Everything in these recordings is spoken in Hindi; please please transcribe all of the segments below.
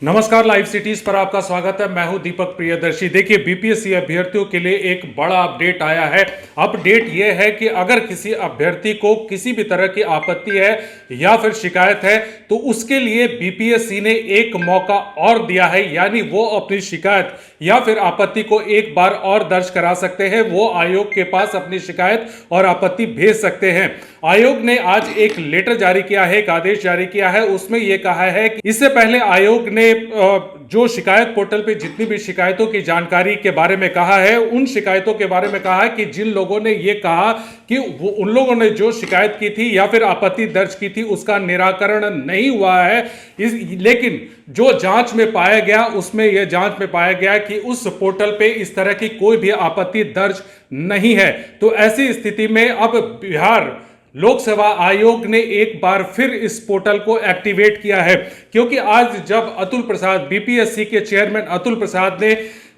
नमस्कार, लाइव सिटीज पर आपका स्वागत है। मैं हूं दीपक प्रियदर्शी। देखिए, बीपीएससी अभ्यर्थियों के लिए एक बड़ा अपडेट आया है। अपडेट यह है कि अगर किसी अभ्यर्थी को किसी भी तरह की आपत्ति है या फिर शिकायत है तो उसके लिए बीपीएससी ने एक मौका और दिया है, यानी वो अपनी शिकायत या फिर आपत्ति को एक बार और दर्ज करा सकते हैं। वो आयोग के पास अपनी शिकायत और आपत्ति भेज सकते हैं। आयोग ने आज एक लेटर जारी किया है, एक आदेश जारी किया है। उसमें यह कहा है कि इससे पहले आयोग ने जो शिकायत पोर्टल पे जितनी भी शिकायतों की जानकारी के बारे में कहा है, उन शिकायतों के बारे में कहा है कि जिन लोगों ने ये कहा कि उन लोगों ने जो शिकायत की थी या फिर आपत्ति दर्ज की थी उसका निराकरण नहीं हुआ है। लेकिन जो जांच में पाया गया, उसमें यह जांच में पाया गया कि उस पोर्टल पे इस तरह की कोई भी आपत्ति दर्ज नहीं है। तो ऐसी स्थिति में अब बिहार लोक सेवा आयोग ने एक बार फिर इस पोर्टल को एक्टिवेट किया है, क्योंकि आज जब अतुल प्रसाद, बीपीएससी के चेयरमैन अतुल प्रसाद ने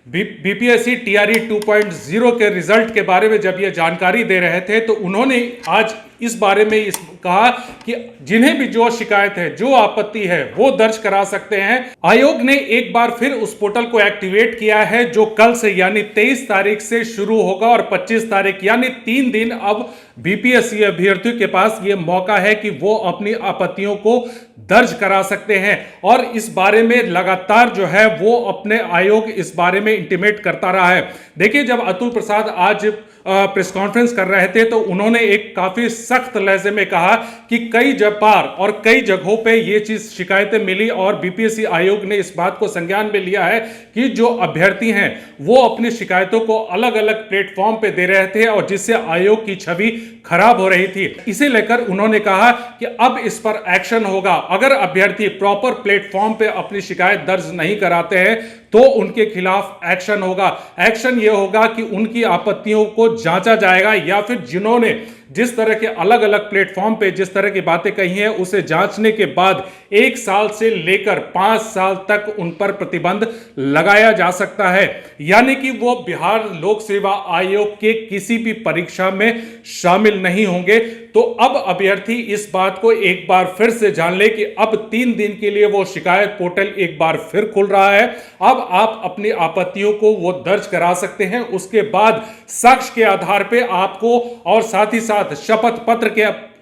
बीपीएससी टीआरई 2.0 के रिजल्ट के बारे में जब ये जानकारी दे रहे थे तो उन्होंने आज इस बारे में कहा कि जिन्हें भी जो शिकायत है, जो आपत्ति है, वो दर्ज करा सकते हैं। आयोग ने एक बार फिर उस पोर्टल को एक्टिवेट किया है, जो कल से यानी 23 तारीख से शुरू होगा और 25 तारीख यानी 3 दिन अब बीपीएससी अभ्यर्थियों के पास ये मौका है कि वो अपनी आपत्तियों को दर्ज करा सकते हैं। और इस बारे में लगातार जो है वो अपने आयोग इस बारे में इंटीमेट करता रहा है। देखिए, जब अतुल प्रसाद आज प्रेस कॉन्फ्रेंस कर रहे थे तो उन्होंने एक काफी सख्त लहजे में कहा कि कई बार और कई जगहों पे ये चीज शिकायतें मिली और बीपीएससी आयोग ने इस बात को संज्ञान में लिया है कि जो अभ्यर्थी हैं वो अपनी शिकायतों को अलग अलग प्लेटफॉर्म पे दे रहे थे और जिससे आयोग की छवि खराब हो रही थी। इसे लेकर उन्होंने कहा कि अब इस पर एक्शन होगा। अगर अभ्यर्थी प्रॉपर प्लेटफॉर्म पे अपनी शिकायत दर्ज नहीं कराते हैं तो उनके खिलाफ एक्शन होगा। एक्शन यह होगा कि उनकी आपत्तियों को जांचा जाएगा या फिर जिन्होंने जिस तरह के अलग अलग प्लेटफॉर्म पे जिस तरह की बातें कही हैं उसे जांचने के बाद 1 साल से लेकर 5 साल तक उन पर प्रतिबंध लगाया जा सकता है। यानी कि वो बिहार लोक सेवा आयोग के किसी भी परीक्षा में शामिल नहीं होंगे। तो अब अभ्यर्थी इस बात को एक बार फिर से जान ले कि अब 3 दिन के लिए वो शिकायत पोर्टल एक बार फिर खुल रहा है। अब आप अपनी आपत्तियों को वो दर्ज करा सकते हैं। उसके बाद साक्ष्य के आधार पे आपको और साथ ही साथ शपथ पत्र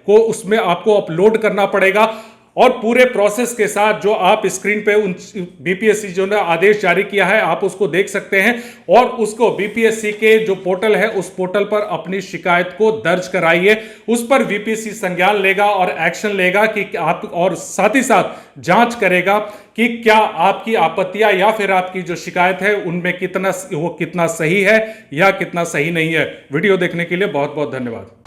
को उसमें आपको अपलोड करना पड़ेगा और पूरे प्रोसेस के साथ जो आप स्क्रीन पे उन बीपीएससी जो ने आदेश जारी किया है आप उसको देख सकते हैं और उसको बीपीएससी के जो पोर्टल है उस पोर्टल पर अपनी शिकायत को दर्ज कराइए। उस पर बीपीएससी संज्ञान लेगा और एक्शन लेगा कि आप, और साथ ही साथ जांच करेगा कि क्या आपकी आपत्तियां या फिर आपकी जो शिकायत है उनमें कितना सही है या कितना सही नहीं है। वीडियो देखने के लिए बहुत बहुत धन्यवाद।